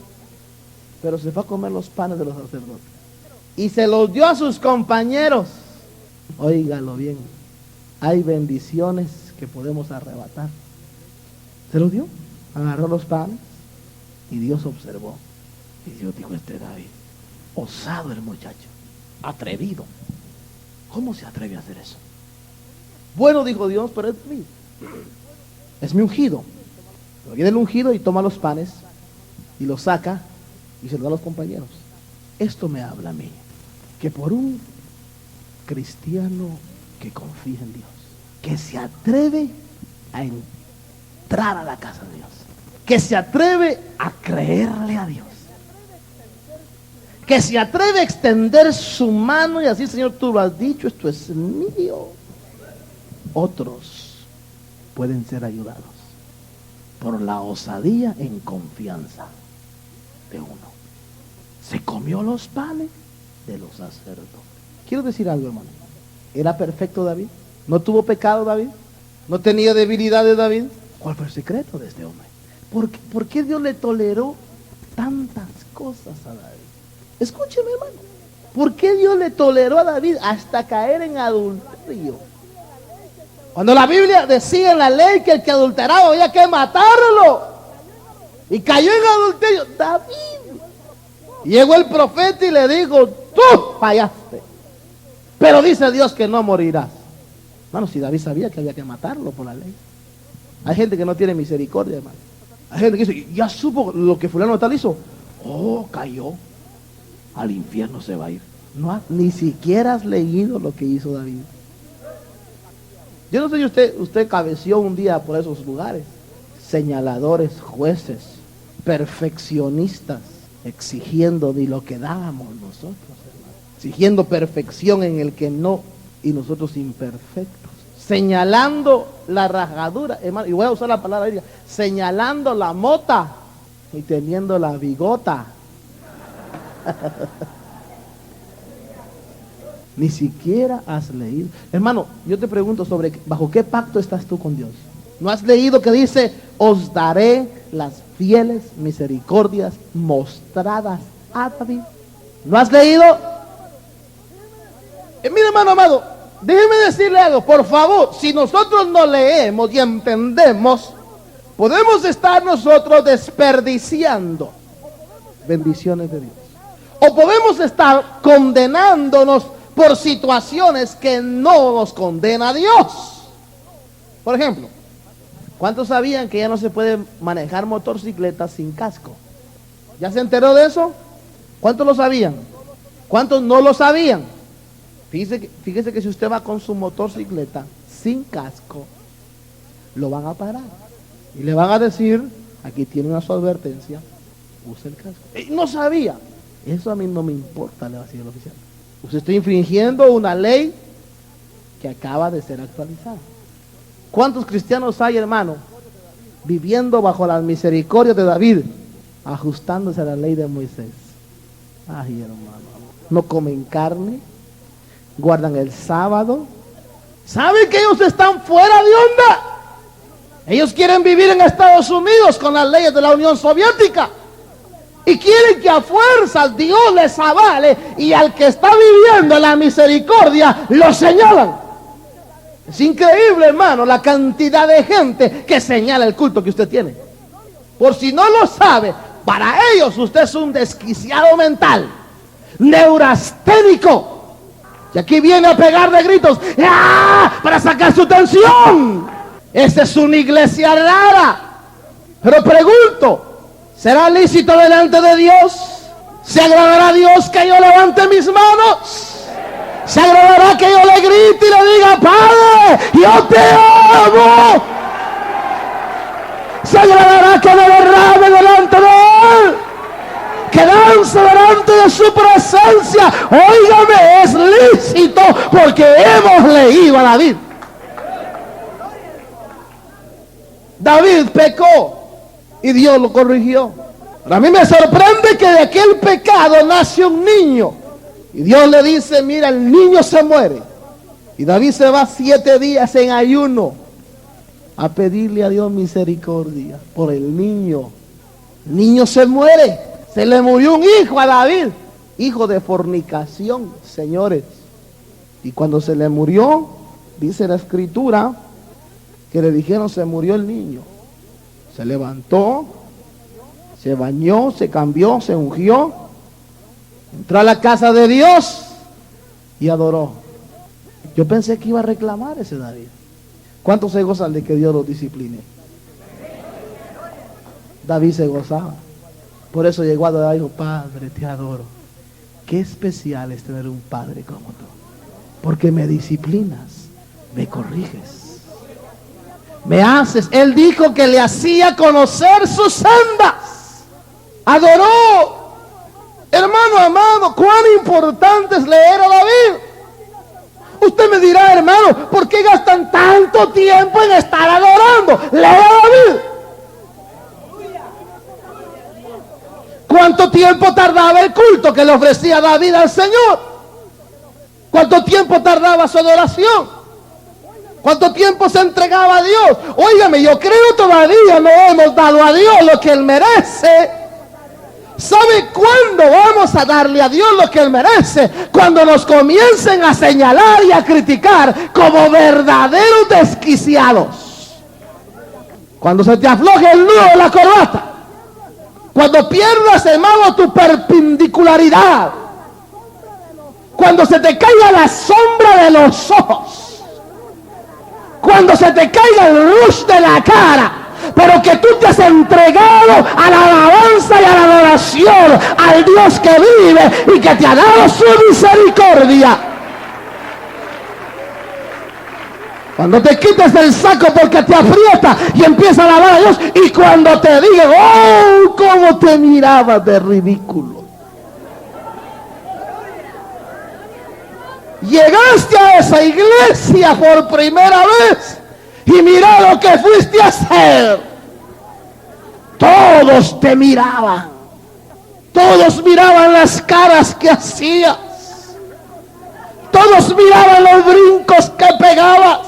pero se fue a comer los panes de los sacerdotes y se los dio a sus compañeros. Óigalo bien, hay bendiciones que podemos arrebatar. Se los dio, agarró los panes y Dios observó. Y Dios dijo, David, osado el muchacho, atrevido. ¿Cómo se atreve a hacer eso? Bueno, dijo Dios, pero es mi ungido. Pero viene el ungido y toma los panes y los saca y se los da a los compañeros. Esto me habla a mí, que por un cristiano que confía en Dios, que se atreve a entrar a la casa de Dios, que se atreve a creerle a Dios, que se atreve a extender su mano y así, Señor, tú lo has dicho, esto es mío. Otros pueden ser ayudados por la osadía en confianza de uno. Se comió los panes de los sacerdotes. Quiero decir algo, hermano. ¿Era perfecto David? ¿No tuvo pecado David? ¿No tenía debilidades David? ¿Cuál fue el secreto de este hombre? ¿Por qué Dios le toleró tantas cosas a David? Escúcheme, hermano. ¿Por qué Dios le toleró a David hasta caer en adulterio? Cuando la Biblia decía en la ley que el que adulteraba había que matarlo. Y cayó en adulterio David. Llegó el profeta y le dijo, tú fallaste. Pero dice Dios que no morirás. Hermano, si David sabía que había que matarlo por la ley. Hay gente que no tiene misericordia, hermano. Hay gente que dice, ya supo lo que fulano tal hizo. Oh, cayó. Al infierno se va a ir. No, ni siquiera has leído lo que hizo David. Yo no sé si usted cabeció un día por esos lugares. Señaladores, jueces, perfeccionistas, exigiendo de lo que dábamos nosotros, hermano. Exigiendo perfección en el que no, y nosotros imperfectos. Señalando la rajadura, hermano, y voy a usar la palabra bíblica, señalando la mota y teniendo la bigota. Ni siquiera has leído. Hermano, yo te pregunto sobre bajo qué pacto estás tú con Dios. ¿No has leído que dice, os daré las fieles misericordias mostradas a David? ¿No has leído? Mire, hermano amado, déjeme decirle algo, por favor. Si nosotros no leemos y entendemos, podemos estar nosotros desperdiciando bendiciones de Dios. O podemos estar condenándonos por situaciones que no nos condena Dios. Por ejemplo, ¿cuántos sabían que ya no se puede manejar motocicleta sin casco? ¿Ya se enteró de eso? ¿Cuántos lo sabían? ¿Cuántos no lo sabían? Fíjese que si usted va con su motocicleta sin casco, lo van a parar. Y le van a decir, aquí tiene una su advertencia, use el casco. Y no sabía. Eso a mí no me importa, le va a decir el oficial. Usted está infringiendo una ley que acaba de ser actualizada. ¿Cuántos cristianos hay, hermano, viviendo bajo las misericordias de David, ajustándose a la ley de Moisés? Ay, hermano, no comen carne, guardan el sábado. ¿Saben que ellos están fuera de onda? Ellos quieren vivir en Estados Unidos con las leyes de la Unión Soviética. Y quieren que a fuerzas Dios les avale, y al que está viviendo en la misericordia lo señalan. Es increíble, hermano, la cantidad de gente que señala el culto que usted tiene. Por si no lo sabe, para ellos usted es un desquiciado mental, neurasténico, y aquí viene a pegar de gritos ¡ah!, para sacar su atención. Esta es una iglesia rara. Pero pregunto, ¿será lícito delante de Dios? ¿Se agradará a Dios que yo levante mis manos? ¿Se agradará que yo le grite y le diga, Padre, yo te amo? ¿Se agradará que me derrame delante de Él? Que dance delante de su presencia. Óigame, es lícito porque hemos leído a David. David pecó y Dios lo corrigió. Pero a mí me sorprende que de aquel pecado nace un niño. Y Dios le dice, mira, el niño se muere. Y David se va 7 días en ayuno a pedirle a Dios misericordia por el niño. El niño se muere. Se le murió un hijo a David. Hijo de fornicación, señores. Y cuando se le murió, dice la escritura, que le dijeron, se murió el niño. Se levantó, se bañó, se cambió, se ungió, entró a la casa de Dios y adoró. Yo pensé que iba a reclamar ese David. ¿Cuántos se gozan de que Dios los discipline? David se gozaba. Por eso llegó a adorar y dijo, Padre, te adoro. Qué especial es tener un padre como tú. Porque me disciplinas, me corriges, me haces. Él dijo que le hacía conocer sus sendas. Adoró. Hermano amado, cuán importante es leer a David. Usted me dirá, hermano, ¿por qué gastan tanto tiempo en estar adorando? Lea a David. ¿Cuánto tiempo tardaba el culto que le ofrecía David al Señor? ¿Cuánto tiempo tardaba su adoración? ¿Cuánto tiempo se entregaba a Dios? Óigame, yo creo todavía no hemos dado a Dios lo que Él merece. ¿Sabe cuándo vamos a darle a Dios lo que Él merece? Cuando nos comiencen a señalar y a criticar como verdaderos desquiciados. Cuando se te afloje el nudo de la corbata. Cuando pierdas, hermano, tu perpendicularidad. Cuando se te caiga la sombra de los ojos. Cuando se te caiga el rush de la cara. Pero que tú te has entregado a la alabanza y a la adoración al Dios que vive y que te ha dado su misericordia. Cuando te quites el saco porque te aprieta y empiezas a alabar a Dios, y cuando te diga, oh, cómo te mirabas de ridículo. Llegaste a esa iglesia por primera vez y mira lo que fuiste a hacer. Todos te miraban. Todos miraban las caras que hacías. todos miraban los brincos que pegabas.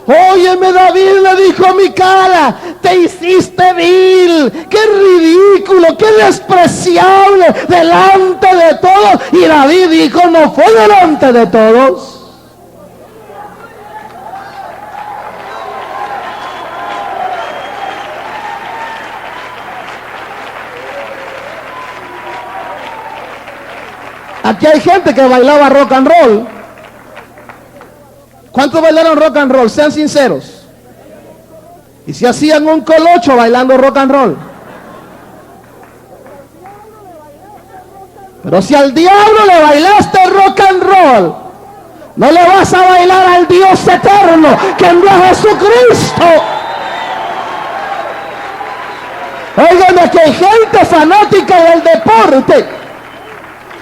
Óyeme, David le dijo a Mical, te hiciste vil, qué ridículo, qué despreciable delante de todos. Y David dijo, no fue delante de todos. Aquí hay gente que bailaba rock and roll. ¿Cuántos bailaron rock and roll? Sean sinceros. Y si hacían un colocho bailando rock and roll. Pero si al diablo le bailaste rock and roll, no le vas a bailar al Dios eterno que envió a Jesucristo. Óigame, que hay gente fanática del deporte.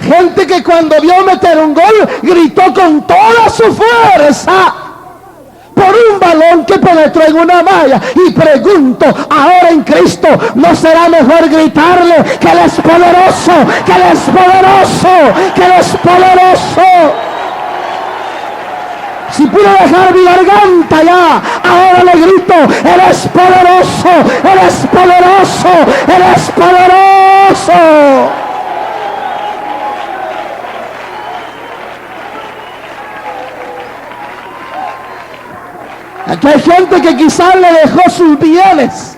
Gente que cuando vio meter un gol gritó con toda su fuerza por un balón que penetró en una malla. Y pregunto, ahora en Cristo, ¿no será mejor gritarle que Él es poderoso, que Él es poderoso, que Él es poderoso? Si pude dejar mi garganta ya, ahora le grito, Él es poderoso, Él es poderoso, Él es poderoso. Aquí hay gente que quizás le dejó sus bienes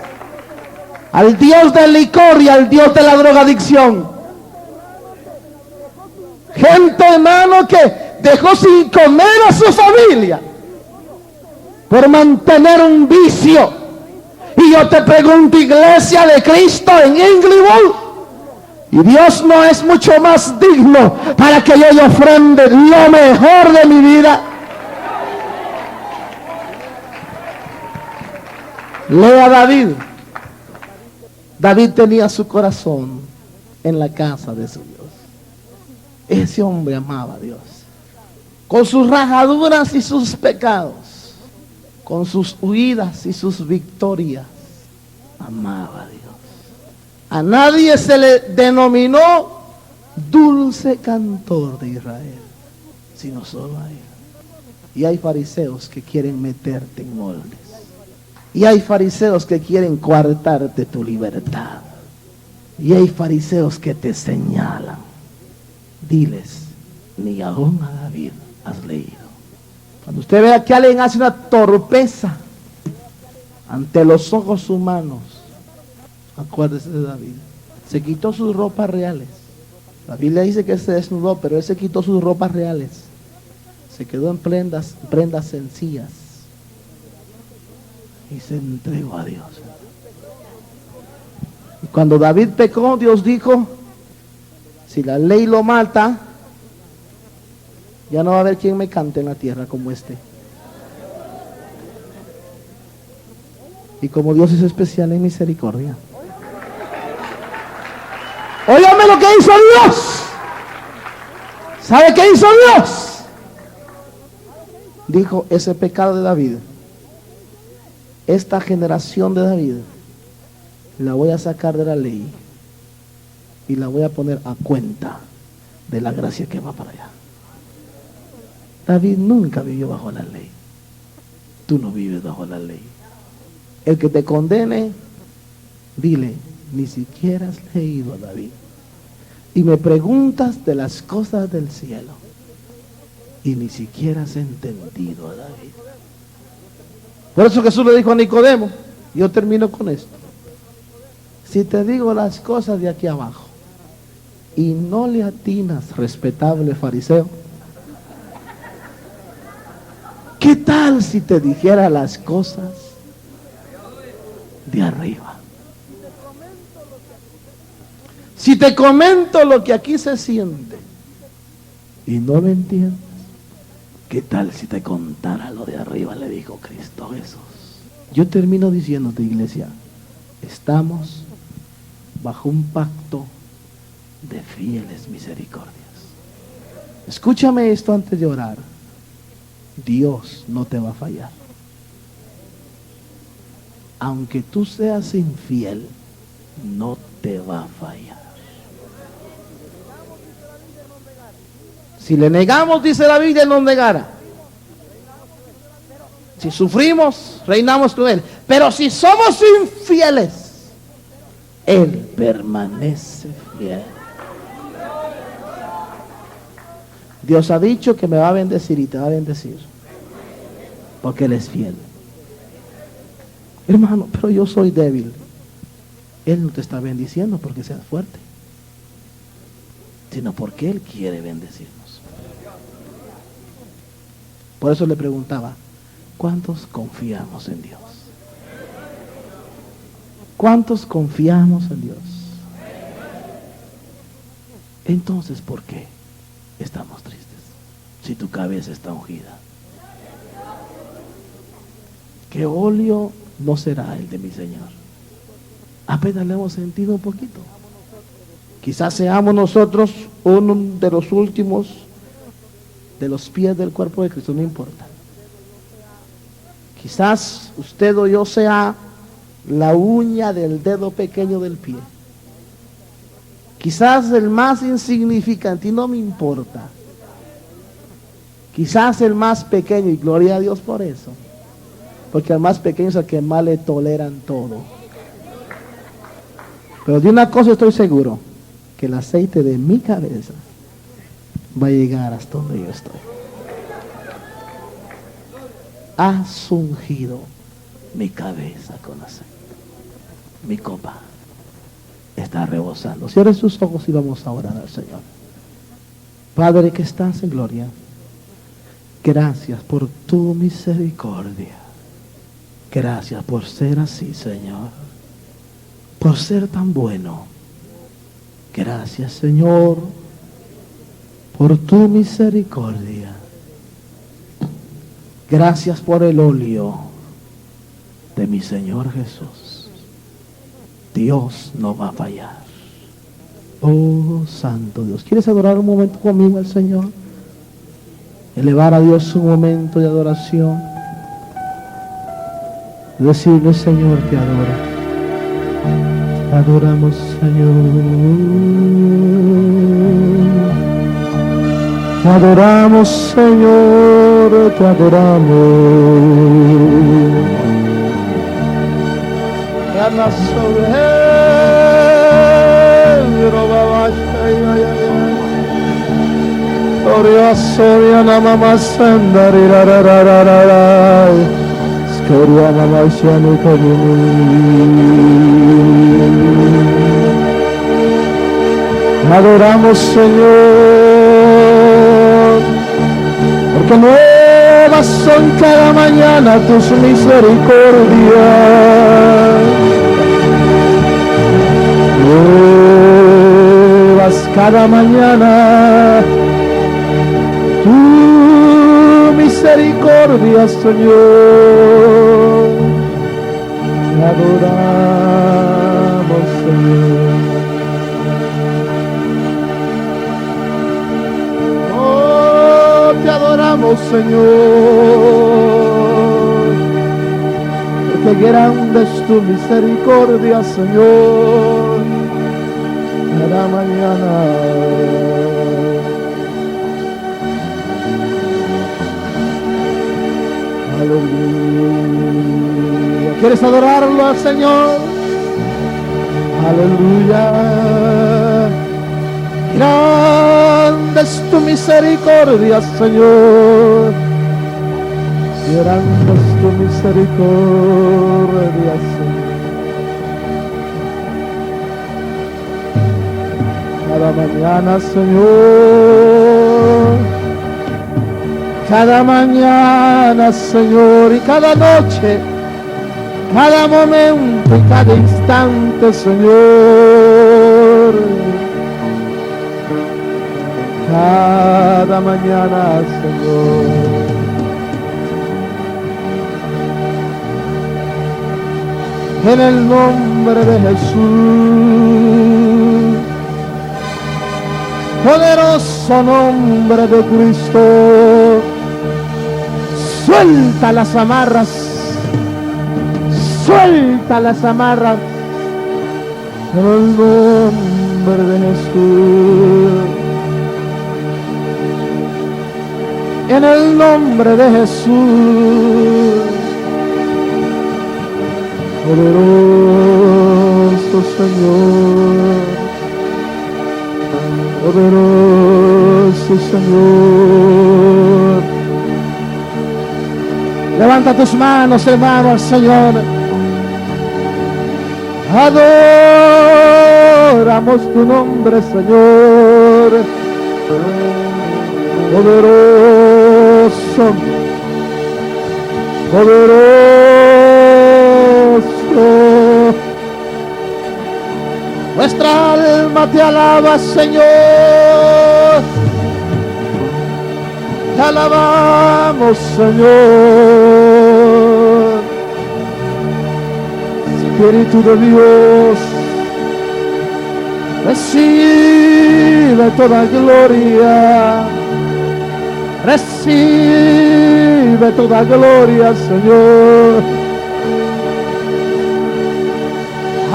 al Dios del licor y al Dios de la drogadicción. Gente, hermano, que dejó sin comer a su familia por mantener un vicio. Y yo te pregunto, iglesia de Cristo en Inglewood, y Dios no es mucho más digno para que yo le ofrende lo mejor de mi vida. Lea David. David tenía su corazón en la casa de su Dios. Ese hombre amaba a Dios. Con sus rajaduras y sus pecados, con sus huidas y sus victorias, amaba a Dios. A nadie se le denominó dulce cantor de Israel, sino solo a él. Y hay fariseos que quieren meterte en moldes. Y hay fariseos que quieren coartarte tu libertad. Y hay fariseos que te señalan. Diles, ni aún a David has leído. Cuando usted vea que alguien hace una torpeza ante los ojos humanos, acuérdese de David. Se quitó sus ropas reales. La Biblia dice que se desnudó, pero él se quitó sus ropas reales. Se quedó en prendas sencillas. Y se entregó a Dios. Y cuando David pecó, Dios dijo, si la ley lo mata, ya no va a haber quien me cante en la tierra como este. Y como Dios es especial en misericordia, óigame lo que hizo Dios. ¿Sabe qué hizo Dios? Dijo, ese pecado de David, esta generación de David, la voy a sacar de la ley y la voy a poner a cuenta de la gracia que va para allá. David nunca vivió bajo la ley. Tú no vives bajo la ley. El que te condene, dile, ni siquiera has leído a David. Y me preguntas de las cosas del cielo y ni siquiera has entendido a David. Por eso Jesús le dijo a Nicodemo, yo termino con esto. Si te digo las cosas de aquí abajo y no le atinas, respetable fariseo, ¿qué tal si te dijera las cosas de arriba? Si te comento lo que aquí se siente y no lo entiendes, ¿qué tal si te contara lo de arriba? Le dijo Cristo Jesús. Yo termino diciéndote, iglesia, estamos bajo un pacto de fieles misericordias. Escúchame esto antes de orar. Dios no te va a fallar. Aunque tú seas infiel, no te va a fallar. Si le negamos, dice la Biblia, Él nos negará. Si sufrimos, reinamos con Él. Pero si somos infieles, Él permanece fiel. Dios ha dicho que me va a bendecir y te va a bendecir. Porque Él es fiel. Hermano, pero yo soy débil. Él no te está bendiciendo porque seas fuerte, sino porque Él quiere bendecirnos. Por eso le preguntaba, ¿cuántos confiamos en Dios? ¿Cuántos confiamos en Dios? Entonces, ¿por qué estamos tristes si tu cabeza está ungida? ¿Qué óleo no será el de mi Señor? Apenas le hemos sentido un poquito. Quizás seamos nosotros uno de los últimos de los pies del cuerpo de Cristo, no importa. Quizás usted o yo sea la uña del dedo pequeño del pie. Quizás el más insignificante, y no me importa. Quizás el más pequeño, y gloria a Dios por eso. Porque al más pequeño es al que más le toleran todo. Pero de una cosa estoy seguro, que el aceite de mi cabeza va a llegar hasta donde yo estoy. Has ungido mi cabeza con aceite. Mi copa está rebosando. Cierre sus ojos y vamos a orar al Señor. Padre que estás en gloria, gracias por tu misericordia. Gracias por ser así, Señor. Por ser tan bueno. Gracias, Señor, por tu misericordia. Gracias por el óleo de mi Señor Jesús. Dios no va a fallar. Oh, Santo Dios. ¿Quieres adorar un momento conmigo al Señor? Elevar a Dios un momento de adoración. Decirle, Señor, te adoro. Te adoramos, Señor. Te adoramos, Señor. Te adoramos. Adoramos, Señor, porque nuevas son cada mañana tus misericordias. Nuevas cada mañana tu misericordia, Señor. Te adoramos, Señor. Oh, te adoramos, Señor. Porque grande es tu misericordia, Señor. Cada mañana. Aleluya. ¿Quieres adorarlo al Señor? Aleluya. Grande es tu misericordia, Señor. Grande es tu misericordia, Señor. Cada mañana, Señor. Cada mañana, Señor, y cada noche, cada momento y cada instante, Señor. Cada mañana, Señor. En el nombre de Jesús, poderoso nombre de Cristo, suelta las amarras, suelta las amarras, en el nombre de Jesús. en el nombre de Jesús. Poderoso Señor, poderoso Señor. Levanta tus manos, hermano, al Señor. Adoramos tu nombre, Señor. Poderoso, poderoso. Nuestra alma te alaba, Señor. Te alabamos, Señor. Espíritu de Dios, recibe toda gloria. Recibe toda gloria, Señor.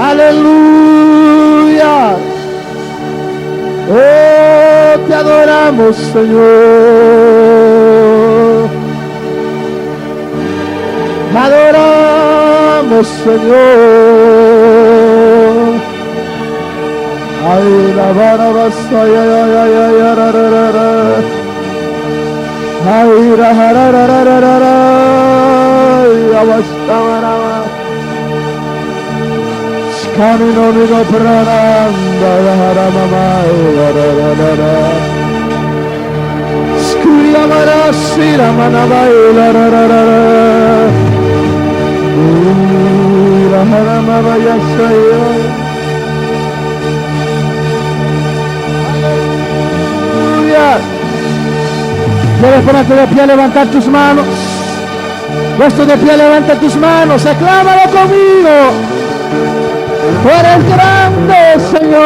Aleluya. Oh, te adoramos, Señor. Te adoramos, Señor. Ay, la barabasa, ay, ay, ay, ay, ay, ay, Debes ponerte de pie, levantar tus manos. Puesto de pie, levanta tus manos. Aclámalo conmigo. Tú eres grande, Señor.